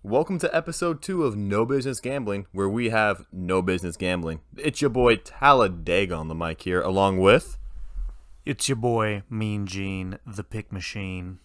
Welcome to episode 2 of No Business Gambling, where we have no business gambling. It's your boy Talladega on the mic here, along with... It's your boy Mean Gene, the pick machine.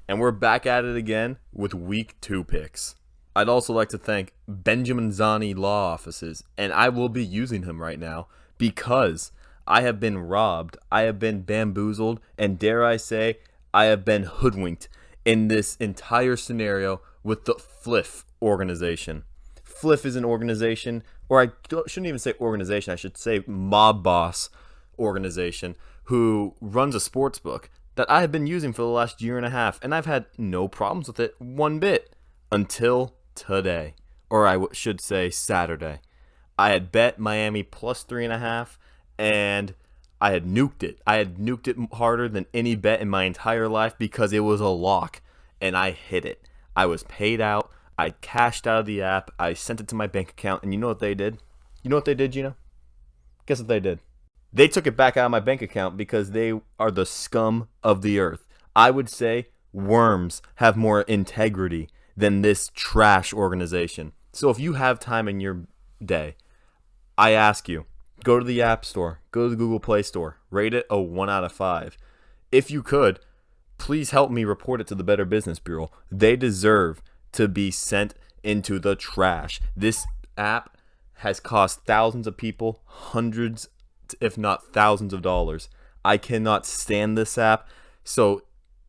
And we're back at it again with week 2 picks. I'd also like to thank Benjamin Zani Law Offices, and I will be using him right now because I have been robbed, I have been bamboozled, and dare I say, I have been hoodwinked in this entire scenario with the FLIFF organization. FLIFF is an organization, or I shouldn't even say organization, I should say mob boss organization, who runs a sports book that I have been using for the last year and a half, and I've had no problems with it one bit until today, or I should say Saturday. I had bet Miami plus 3.5, and I had nuked it. I had nuked it harder than any bet in my entire life because it was a lock, and I hit it. I was paid out. I cashed out of the app. I sent it to my bank account, and you know what they did? You know what they did, Gino? Guess what they did? They took it back out of my bank account because they are the scum of the earth. I would say worms have more integrity than this trash organization. So if you have time in your day, I ask you, go to the App Store, go to the Google Play Store, rate it a 1 out of 5. If you could, please help me report it to the Better Business Bureau. They deserve to be sent into the trash. This app has cost thousands of people hundreds, if not thousands of dollars. I cannot stand this app. So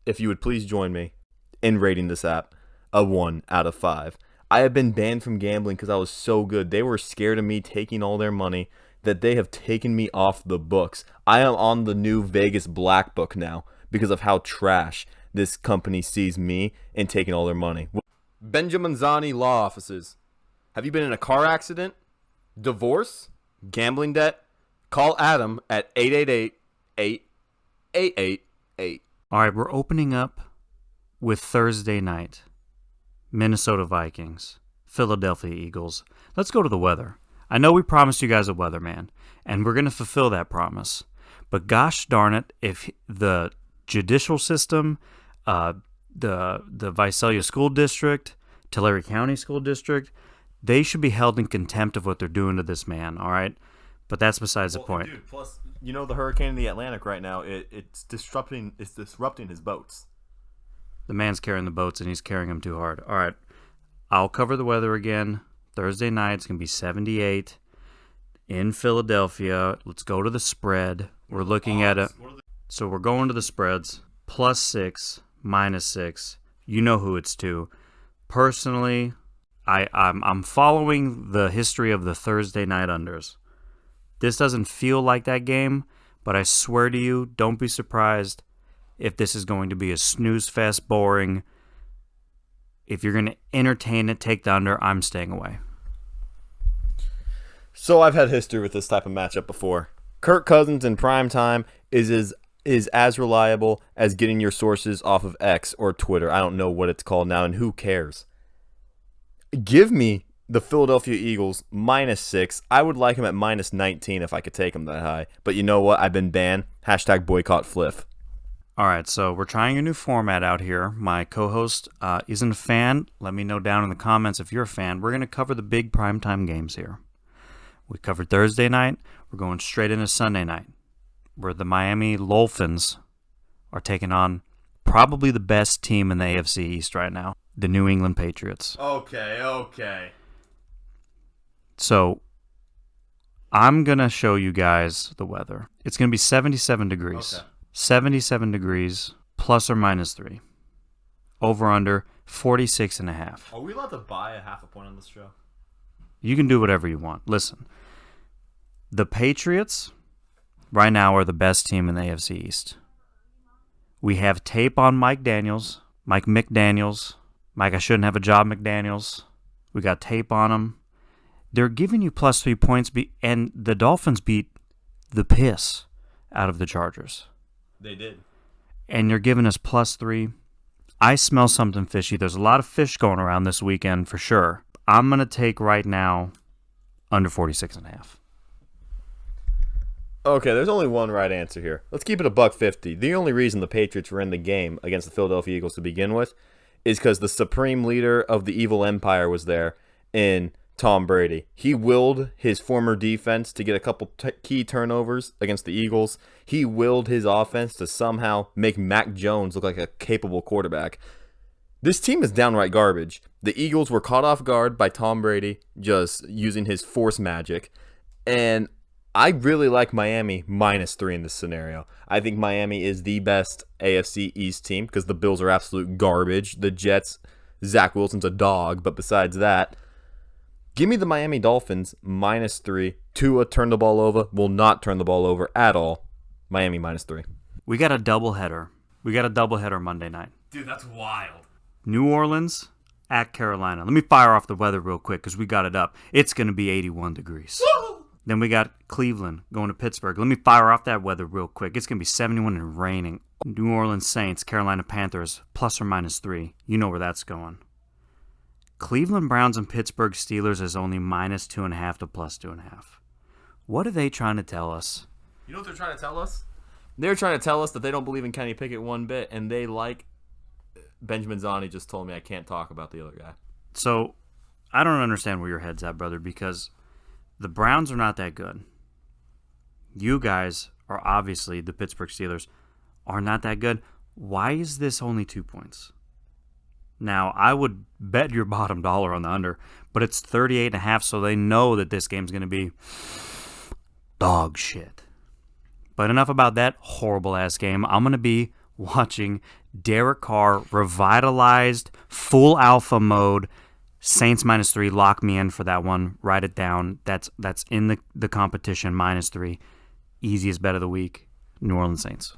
if you would please join me in rating this app a 1 out of 5. I have been banned from gambling because I was so good. They were scared of me taking all their money that they have taken me off the books. I am on the new Vegas Black Book now because of how trash this company sees me and taking all their money. Benjamin Zani Law Offices. Have you been in a car accident? Divorce? Gambling debt? Call Adam at 888-8888. All right, we're opening up with Thursday night. Minnesota Vikings, Philadelphia Eagles. Let's go to the weather. I know we promised you guys a weatherman, and we're going to fulfill that promise. But gosh darn it, if the judicial system, the Visalia School District, Tulare County School District, they should be held in contempt of what they're doing to this man, all right? But that's besides the point. Dude, plus, you know the hurricane in the Atlantic right now, it's disrupting his boats. The man's carrying the boats, and he's carrying them too hard. All right, I'll cover the weather again. Thursday night, it's going to be 78 in Philadelphia. Let's go to the spread. We're looking at it. So we're going to the spreads. +6, -6. You know who it's to. Personally, I'm following the history of the Thursday night unders. This doesn't feel like that game, but I swear to you, don't be surprised if this is going to be a snooze fest, boring. If you're going to entertain it, take the under. I'm staying away. So I've had history with this type of matchup before. Kirk Cousins in prime time is as reliable as getting your sources off of X or Twitter. I don't know what it's called now, and who cares? Give me the Philadelphia Eagles -6. I would like them at -19 if I could take them that high. But you know what? I've been banned. #boycott FLIFF. All right, so we're trying a new format out here. My co-host isn't a fan. Let me know down in the comments if you're a fan. We're going to cover the big primetime games here. We covered Thursday night. We're going straight into Sunday night, where the Miami Dolphins are taking on probably the best team in the AFC East right now, the New England Patriots. Okay. So I'm going to show you guys the weather. It's going to be 77 degrees. Okay. 77 degrees, ±3. Over under 46.5. Are we allowed to buy a half a point on this show? You can do whatever you want. Listen, the Patriots right now are the best team in the AFC East. We have tape on Mike McDaniels. Mike, I shouldn't have a job, McDaniels. We got tape on him. They're giving you +3 points, and the Dolphins beat the piss out of the Chargers. They did. And you're giving us +3. I smell something fishy. There's a lot of fish going around this weekend for sure. I'm going to take right now under 46.5. Okay, there's only one right answer here. Let's keep it $1.50. The only reason the Patriots were in the game against the Philadelphia Eagles to begin with is because the supreme leader of the evil empire was there in Tom Brady. He willed his former defense to get a couple key turnovers against the Eagles. He willed his offense to somehow make Mac Jones look like a capable quarterback. This team is downright garbage. The Eagles were caught off guard by Tom Brady just using his force magic. And I really like Miami -3 in this scenario. I think Miami is the best AFC East team because the Bills are absolute garbage. The Jets, Zach Wilson's a dog, but besides that, give me the Miami Dolphins -3. Tua turned the ball over, will not turn the ball over at all. Miami -3. We got a doubleheader. We got a doubleheader Monday night. Dude, that's wild. New Orleans at Carolina. Let me fire off the weather real quick because we got it up. It's going to be 81 degrees. Woo! Then we got Cleveland going to Pittsburgh. Let me fire off that weather real quick. It's going to be 71 and raining. New Orleans Saints, Carolina Panthers, +or-3. You know where that's going. Cleveland Browns and Pittsburgh Steelers is only -2.5 to +2.5. What are they trying to tell us? You know what they're trying to tell us? They're trying to tell us that they don't believe in Kenny Pickett one bit, and they like Benjamin Zani just told me I can't talk about the other guy. So, I don't understand where your head's at, brother, because the Browns are not that good. You guys are obviously, the Pittsburgh Steelers, are not that good. Why is this only 2 points? Now, I would bet your bottom dollar on the under, but it's 38.5, so they know that this game's going to be dog shit. But enough about that horrible-ass game. I'm going to be watching Derek Carr revitalized, full alpha mode, Saints -3. Lock me in for that one. Write it down. That's in the competition, -3. Easiest bet of the week, New Orleans Saints.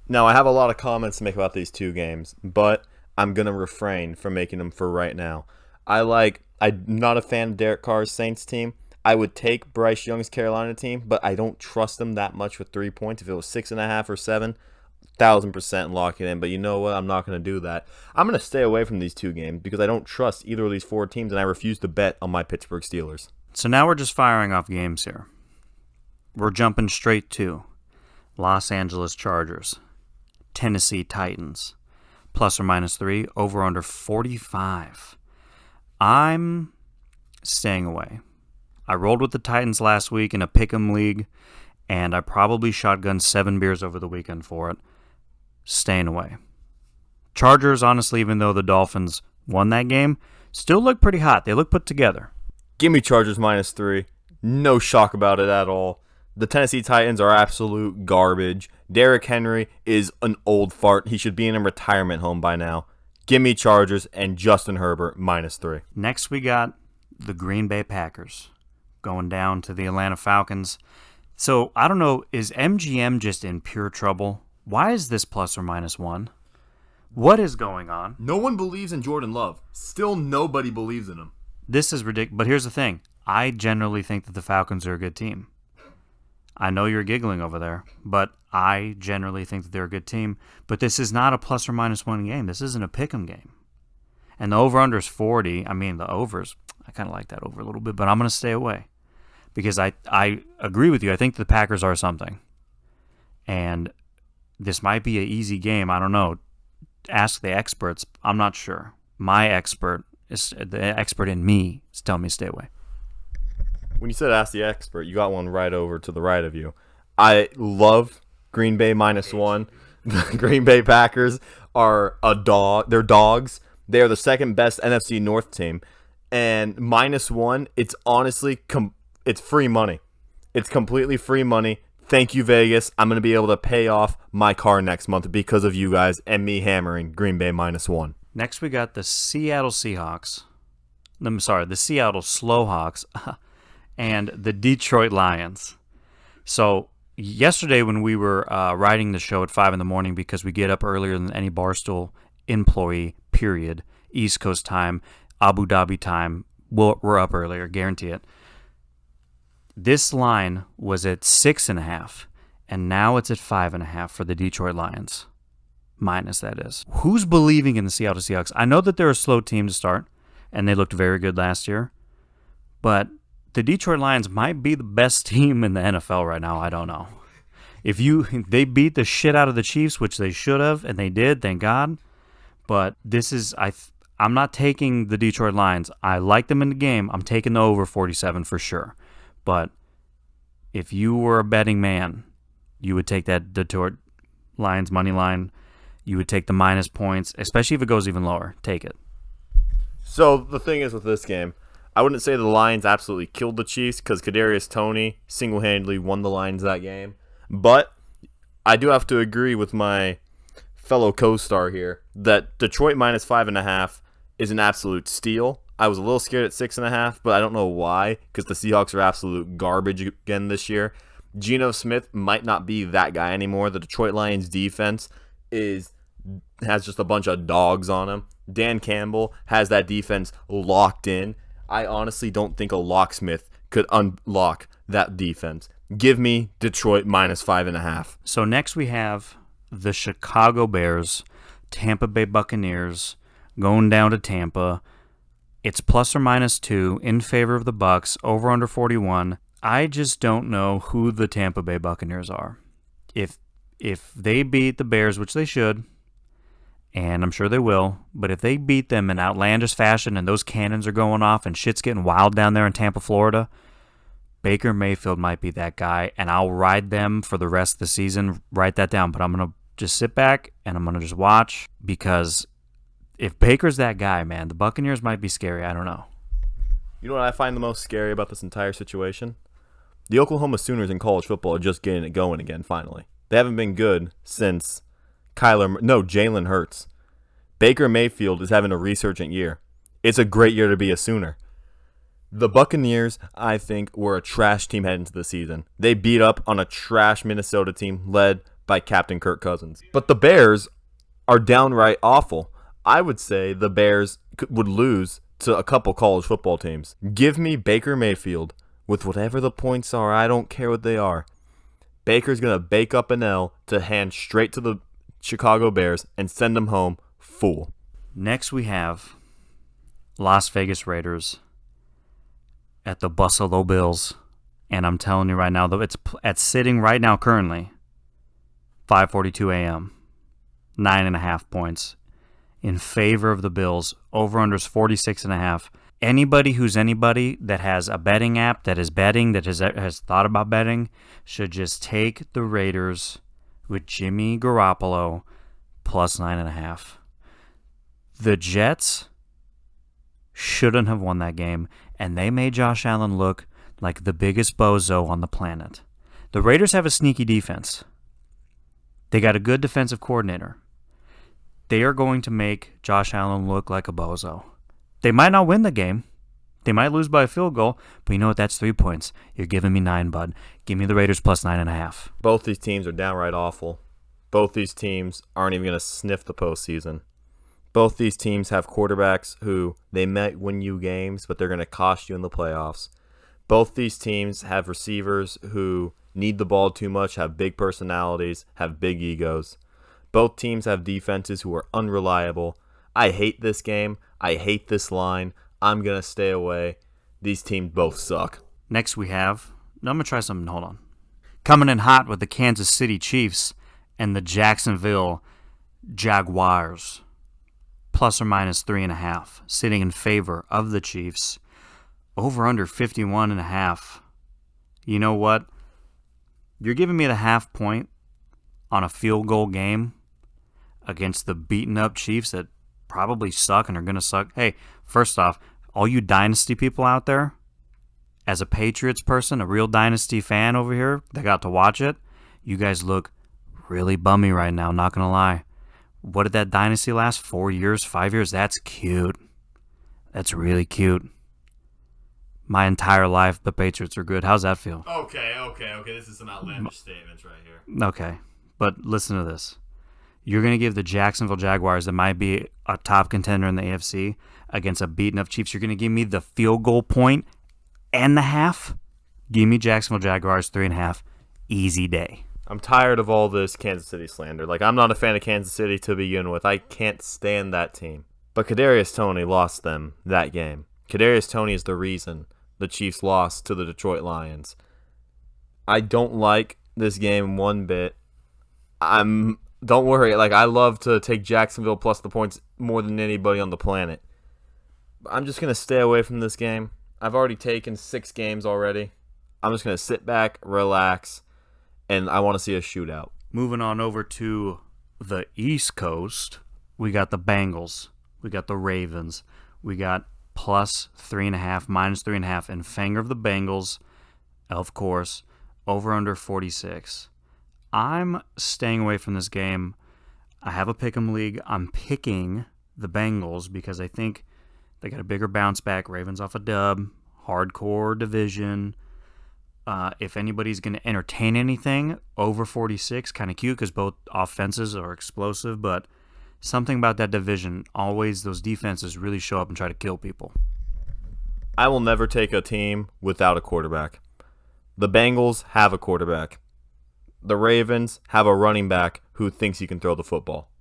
Now, I have a lot of comments to make about these two games, but I'm going to refrain from making them for right now. I'm not a fan of Derek Carr's Saints team. I would take Bryce Young's Carolina team, but I don't trust them that much with 3 points. If it was 6.5 or 7, 1,000% lock it in. But you know what? I'm not going to do that. I'm going to stay away from these two games because I don't trust either of these four teams, and I refuse to bet on my Pittsburgh Steelers. So now we're just firing off games here. We're jumping straight to Los Angeles Chargers, Tennessee Titans, +or-3, over under 45. I'm staying away. I rolled with the Titans last week in a pick'em league, and I probably shotgunned 7 beers over the weekend for it. Staying away. Chargers, honestly, even though the Dolphins won that game, still look pretty hot. They look put together. Give me Chargers -3. No shock about it at all. The Tennessee Titans are absolute garbage. Derrick Henry is an old fart. He should be in a retirement home by now. Give me Chargers and Justin Herbert -3. Next, we got the Green Bay Packers going down to the Atlanta Falcons. So, I don't know, is MGM just in pure trouble? Why is this +or-1? What is going on? No one believes in Jordan Love. Still nobody believes in him. This is ridiculous. But here's the thing. I generally think that the Falcons are a good team. I know you're giggling over there, but I generally think that they're a good team. But this is not a +or-1 game. This isn't a pick'em game. And the over-under is 40. I mean, the overs, I kind of like that over a little bit, but I'm going to stay away. Because I agree with you. I think the Packers are something. And this might be an easy game. I don't know. Ask the experts. I'm not sure. My expert, the expert in me, is telling me to stay away. When you said ask the expert, you got one right over to the right of you. I love Green Bay -1. The Green Bay Packers are a dog. They're dogs. They are the second best NFC North team. And -1, it's honestly, it's free money. It's completely free money. Thank you, Vegas. I'm going to be able to pay off my car next month because of you guys and me hammering Green Bay -1. Next, we got the Seattle Seahawks. I'm sorry, the Seattle Slowhawks and the Detroit Lions. So, yesterday when we were writing the show at 5 in the morning because we get up earlier than any Barstool employee, period, East Coast time, Abu Dhabi time, we're up earlier, guarantee it. This line was at 6.5, and now it's at 5.5 for the Detroit Lions. Minus, that is. Who's believing in the Seattle Seahawks? I know that they're a slow team to start, and they looked very good last year, but the Detroit Lions might be the best team in the NFL right now. I don't know. If they beat the shit out of the Chiefs, which they should have, and they did, thank God. But I'm not taking the Detroit Lions. I like them in the game. I'm taking the over 47 for sure. But if you were a betting man, you would take that Detroit Lions money line. You would take the minus points, especially if it goes even lower. Take it. So the thing is with this game, I wouldn't say the Lions absolutely killed the Chiefs because Kadarius Toney single-handedly won the Lions that game. But I do have to agree with my fellow co-star here that Detroit minus 5.5 is an absolute steal. I was a little scared at 6.5, but I don't know why because the Seahawks are absolute garbage again this year. Geno Smith might not be that guy anymore. The Detroit Lions defense has just a bunch of dogs on him. Dan Campbell has that defense locked in. I honestly don't think a locksmith could unlock that defense. Give me Detroit minus 5.5. So next we have the Chicago Bears, Tampa Bay Buccaneers going down to Tampa. It's plus or minus 2 in favor of the Bucs, over under 41. I just don't know who the Tampa Bay Buccaneers are. If they beat the Bears, which they should, and I'm sure they will, but if they beat them in outlandish fashion and those cannons are going off and shit's getting wild down there in Tampa, Florida, Baker Mayfield might be that guy, and I'll ride them for the rest of the season. Write that down, but I'm going to just sit back and I'm going to just watch because if Baker's that guy, man, the Buccaneers might be scary. I don't know. You know what I find the most scary about this entire situation? The Oklahoma Sooners in college football are just getting it going again, finally. They haven't been good since Jalen Hurts. Baker Mayfield is having a resurgent year. It's a great year to be a Sooner. The Buccaneers, I think, were a trash team heading into the season. They beat up on a trash Minnesota team led by Captain Kirk Cousins. But the Bears are downright awful. I would say the Bears would lose to a couple college football teams. Give me Baker Mayfield with whatever the points are. I don't care what they are. Baker's going to bake up an L to hand straight to the Chicago Bears and send them home full. Next we have Las Vegas Raiders at the Buffalo Bills. And I'm telling you right now, though, it's sitting right now currently 5:42 a.m. 9.5 points in favor of the Bills. Over-unders 46.5. Anybody that has a betting app that is betting, that has thought about betting, should just take the Raiders with Jimmy Garoppolo plus 9.5. The Jets shouldn't have won that game, and they made Josh Allen look like the biggest bozo on the planet. The Raiders have a sneaky defense. They got a good defensive coordinator. They are going to make Josh Allen look like a bozo. They might not win the game. They might lose by a field goal, but you know what? That's 3 points. You're giving me 9, bud. Give me the Raiders plus 9.5. Both these teams are downright awful. Both these teams aren't even going to sniff the postseason. Both these teams have quarterbacks who they might win you games, but they're going to cost you in the playoffs. Both these teams have receivers who need the ball too much, have big personalities, have big egos. Both teams have defenses who are unreliable. I hate this game. I hate this line. I'm going to stay away. These teams both suck. Next we have, I'm going to try something, hold on. Coming in hot with the Kansas City Chiefs and the Jacksonville Jaguars. Plus or minus 3.5. Sitting in favor of the Chiefs. Over under 51.5. You know what? You're giving me the half point on a field goal game against the beaten up Chiefs that probably suck and are going to suck. Hey, first off, all you dynasty people out there, as a Patriots person, a real dynasty fan over here that got to watch it, you guys look really bummy right now, not going to lie. What did that dynasty last? 4 years, 5 years? That's cute. That's really cute. My entire life, the Patriots are good. How's that feel? Okay. This is some outlandish statements right here. Okay, but listen to this. You're going to give the Jacksonville Jaguars, that might be a top contender in the AFC, against a beaten-up Chiefs. You're going to give me the field goal point and the half? Give me Jacksonville Jaguars 3.5. Easy day. I'm tired of all this Kansas City slander. I'm not a fan of Kansas City to begin with. I can't stand that team. But Kadarius Toney lost them that game. Kadarius Toney is the reason the Chiefs lost to the Detroit Lions. I don't like this game one bit. Don't worry. Like, I love to take Jacksonville plus the points more than anybody on the planet. I'm just going to stay away from this game. I've already taken 6 games already. I'm just going to sit back, relax, and I want to see a shootout. Moving on over to the East Coast, we got the Bengals. We got the Ravens. We got plus 3.5, minus 3.5, in favor of the Bengals, of course, over under 46. I'm staying away from this game. I have a pick'em league. I'm picking the Bengals because I think they got a bigger bounce back. Ravens off a dub, hardcore division. If anybody's going to entertain anything, over 46, kind of cute because both offenses are explosive, but something about that division, always those defenses really show up and try to kill people. I will never take a team without a quarterback. The Bengals have a quarterback. The Ravens have a running back who thinks he can throw the football.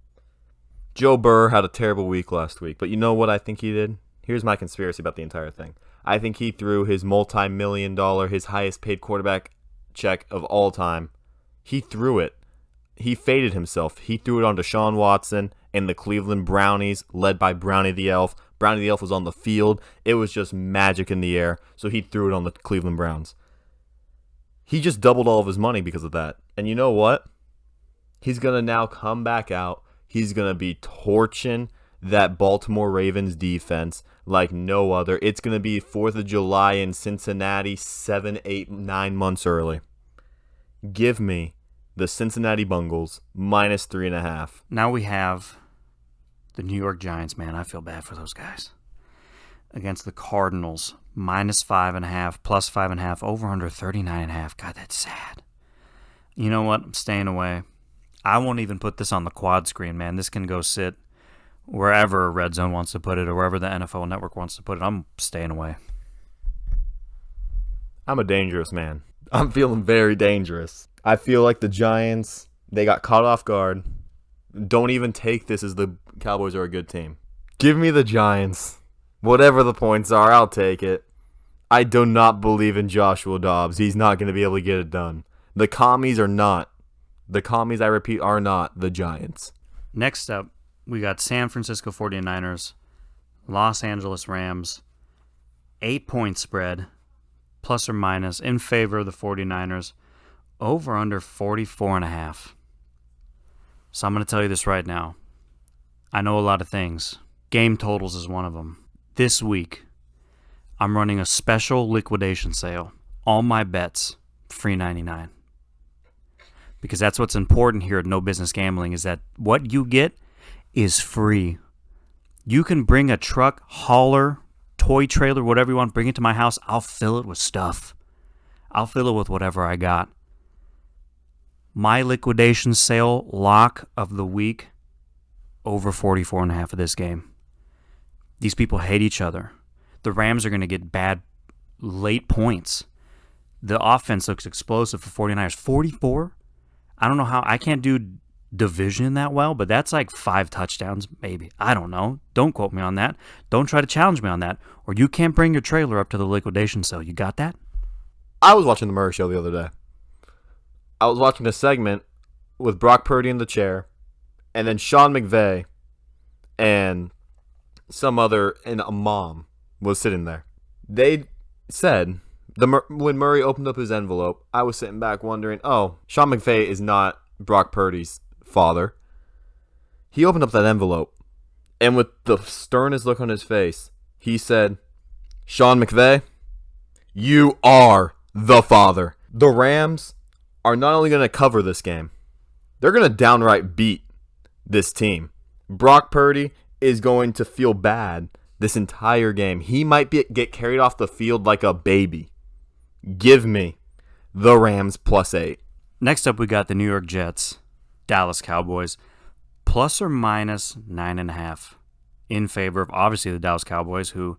Joe Burrow had a terrible week last week, but you know what I think he did? Here's my conspiracy about the entire thing. I think he threw his multi-million-dollar, his highest-paid quarterback check of all time. He threw it. He faded himself. He threw it on Deshaun Watson and the Cleveland Brownies, led by Brownie the Elf. Brownie the Elf was on the field. It was just magic in the air, so he threw it on the Cleveland Browns. He just doubled all of his money because of that. And you know what? He's going to now come back out. He's going to be torching that Baltimore Ravens defense like no other. It's going to be 4th of July in Cincinnati 7, 8, 9 months early. Give me the Cincinnati Bengals minus 3.5. Now we have the New York Giants, man. I feel bad for those guys. Against the Cardinals, minus 5.5, plus 5.5, over under 39.5. God, that's sad. You know what? I'm staying away. I won't even put this on the quad screen, man. This can go sit wherever Red Zone wants to put it or wherever the NFL Network wants to put it. I'm staying away. I'm a dangerous man. I'm feeling very dangerous. I feel like the Giants, they got caught off guard. Don't even take this as the Cowboys are a good team. Give me the Giants. Whatever the points are, I'll take it. I do not believe in Joshua Dobbs. He's not going to be able to get it done. The commies are not. The commies, I repeat, are not the Giants. Next up, we got San Francisco 49ers, Los Angeles Rams, 8-point spread, plus or minus, in favor of the 49ers, over under 44.5. So I'm going to tell you this right now. I know a lot of things. Game totals is one of them. This week, I'm running a special liquidation sale. All my bets, free 99. Because that's what's important here at No Business Gambling is that what you get is free. You can bring a truck, hauler, toy trailer, whatever you want, bring it to my house. I'll fill it with stuff. I'll fill it with whatever I got. My liquidation sale lock of the week, over 44.5 of this game. These people hate each other. The Rams are going to get bad late points. The offense looks explosive for 49ers. 44? I don't know how. I can't do division that well, but that's like 5 touchdowns, maybe. I don't know. Don't quote me on that. Don't try to challenge me on that. Or you can't bring your trailer up to the liquidation sale. You got that? I was watching the Murray Show the other day. I was watching a segment with Brock Purdy in the chair, and then Sean McVay and some other, and a mom was sitting there. They said, when Murray opened up his envelope, I was sitting back wondering, oh, Sean McVay is not Brock Purdy's father. He opened up that envelope, and with the sternest look on his face, he said, Sean McVay, you are the father. The Rams are not only going to cover this game, they're going to downright beat this team. Brock Purdy is going to feel bad this entire game. He might get carried off the field like a baby. Give me the Rams plus 8. Next up, we got the New York Jets, Dallas Cowboys, plus or minus 9.5 in favor of, obviously, the Dallas Cowboys, who,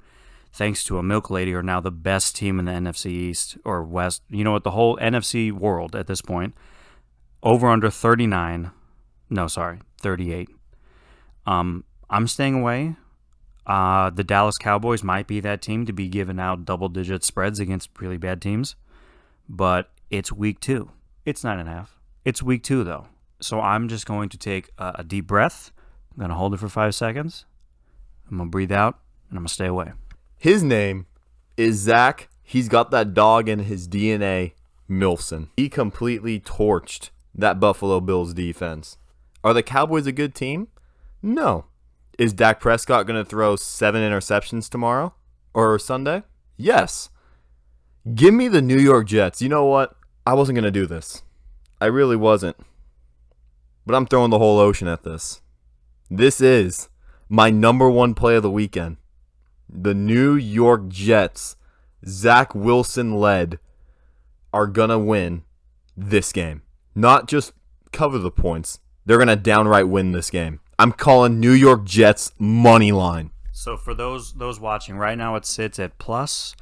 thanks to a milk lady, are now the best team in the NFC East or West. You know what? The whole NFC world at this point. Over under 38. I'm staying away. The Dallas Cowboys might be that team to be giving out double-digit spreads against really bad teams, but it's week 2. It's 9.5. It's week 2, though. So I'm just going to take a deep breath. I'm going to hold it for 5 seconds. I'm going to breathe out, and I'm going to stay away. His name is Zach. He's got that dog in his DNA, Milson. He completely torched that Buffalo Bills defense. Are the Cowboys a good team? No. Is Dak Prescott going to throw 7 interceptions tomorrow or Sunday? Yes. Give me the New York Jets. You know what? I wasn't going to do this. I really wasn't. But I'm throwing the whole ocean at this. This is my number one play of the weekend. The New York Jets, Zach Wilson led, are going to win this game. Not just cover the points. They're going to downright win this game. I'm calling New York Jets money line. So for those watching, right now it sits at plus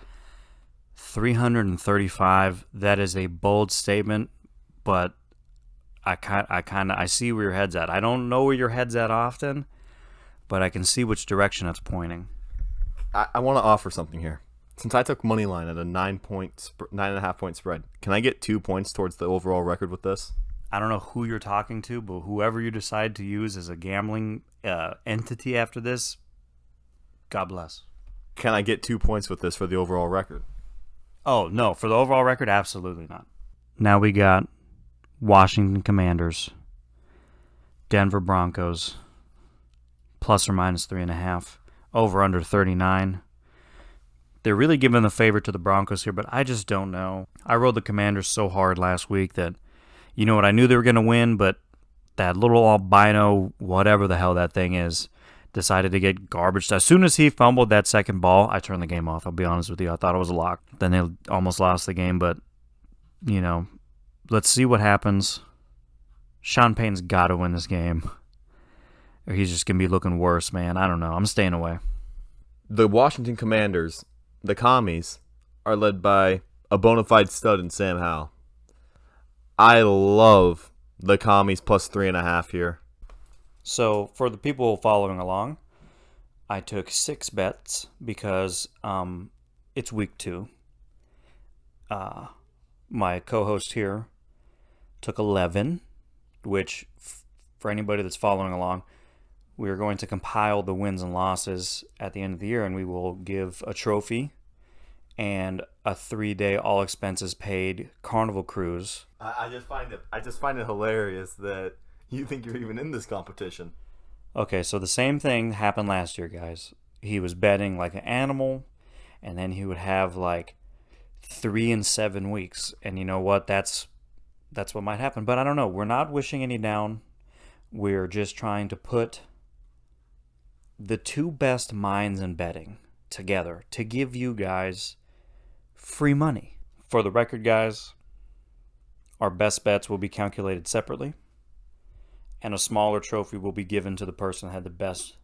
335. That is a bold statement, but I see where your head's at. I don't know where your head's at often, but I can see which direction it's pointing. I want to offer something here. Since I took money line at a 9.5 point spread, can I get 2 points towards the overall record with this? I don't know who you're talking to, but whoever you decide to use as a gambling entity after this, God bless. Can I get 2 points with this for the overall record? Oh, no. For the overall record, absolutely not. Now we got Washington Commanders, Denver Broncos, plus or minus 3.5, over under 39. They're really giving the favor to the Broncos here, but I just don't know. I rode the Commanders so hard last week that, you know what, I knew they were going to win, but that little albino, whatever the hell that thing is, decided to get garbaged. As soon as he fumbled that second ball, I turned the game off. I'll be honest with you. I thought it was a lock. Then they almost lost the game, but, you know, let's see what happens. Sean Payton's got to win this game, or he's just going to be looking worse, man. I don't know. I'm staying away. The Washington Commanders, the Commies, are led by a bona fide stud in Sam Howell. I love the Commies plus 3.5 here. So for the people following along, I took 6 bets because it's week 2. My co-host here took 11, which for anybody that's following along, we are going to compile the wins and losses at the end of the year, and we will give a trophy and a 3-day all expenses paid Carnival cruise. I just find it hilarious that you think you're even in this competition. Okay, so the same thing happened last year, guys. He was betting like an animal, and then he would have like 3 and 7 weeks. And you know what? That's what might happen. But I don't know. We're not wishing any down. We're just trying to put the 2 best minds in betting together to give you guys free money. For the record, guys, our best bets will be calculated separately, and a smaller trophy will be given to the person that had the best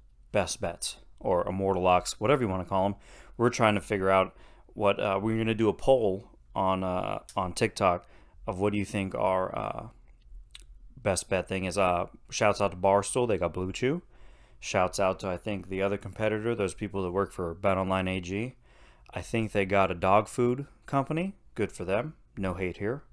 bets, or immortal locks, whatever you want to call them. We're trying to figure out what we're going to do a poll on TikTok of what do you think our best bet thing is. Shouts out to Barstool, they got Blue Chew. Shouts out to, I think, the other competitor, those people that work for BetOnline AG. I think they got a dog food company. Good for them. No hate here.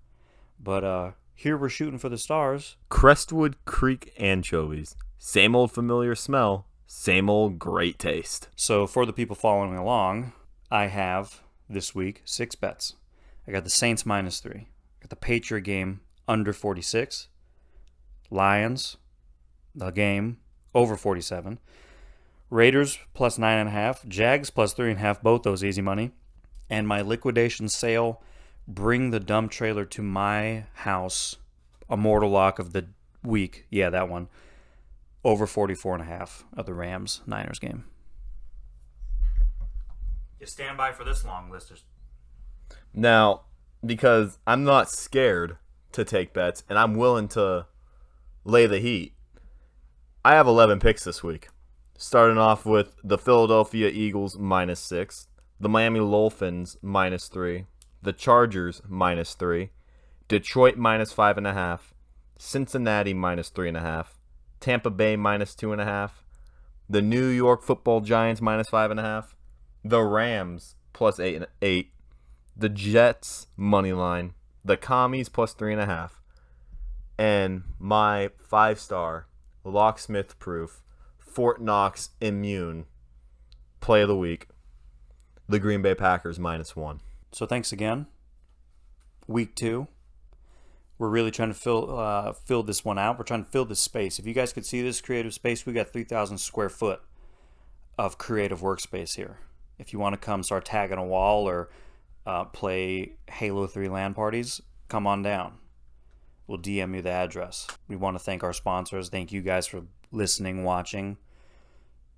But here we're shooting for the stars. Crestwood Creek anchovies. Same old familiar smell. Same old great taste. So for the people following along, I have this week 6 bets. I got the Saints minus 3. I got the Patriot game under 46. Lions, the game over 47. Raiders plus 9.5. Jags plus 3.5. Both those easy money. And my liquidation sale, bring the dump trailer to my house, immortal lock of the week. Yeah, that one. Over 44.5 of the Rams Niners game. You stand by for this long list. Now, because I'm not scared to take bets and I'm willing to lay the heat, I have 11 picks this week. Starting off with the Philadelphia Eagles minus 6, the Miami Dolphins minus 3, the Chargers minus 3, Detroit minus 5.5, Cincinnati minus 3.5, Tampa Bay minus 2.5, the New York Football Giants minus 5.5, the Rams plus 8, the Jets money line, the Commies plus 3.5. and my 5-star locksmith proof Fort Knox immune play of the week, the Green Bay Packers -1. So thanks again. Week 2. We're really trying to fill this one out. We're trying to fill this space. If you guys could see this creative space, we got 3,000 square foot of creative workspace here. If you want to come start tagging a wall or play Halo 3 LAN parties, come on down. We'll DM you the address. We want to thank our sponsors. Thank you guys for listening, watching.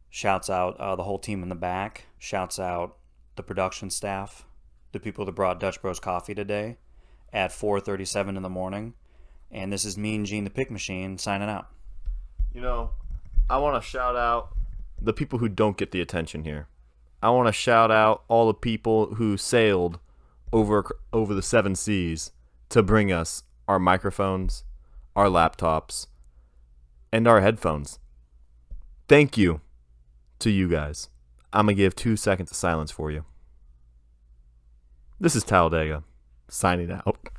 Shouts out the whole team in the back. Shouts out the production staff, the people that brought Dutch Bros coffee today at 4:37 in the morning. And this is me and Gene the Pick Machine signing out. You know, I want to shout out the people who don't get the attention here. I want to shout out all the people who sailed over the 7 seas to bring us our microphones, our laptops, and our headphones. Thank you to you guys. I'm going to give 2 seconds of silence for you. This is Talladega, signing out.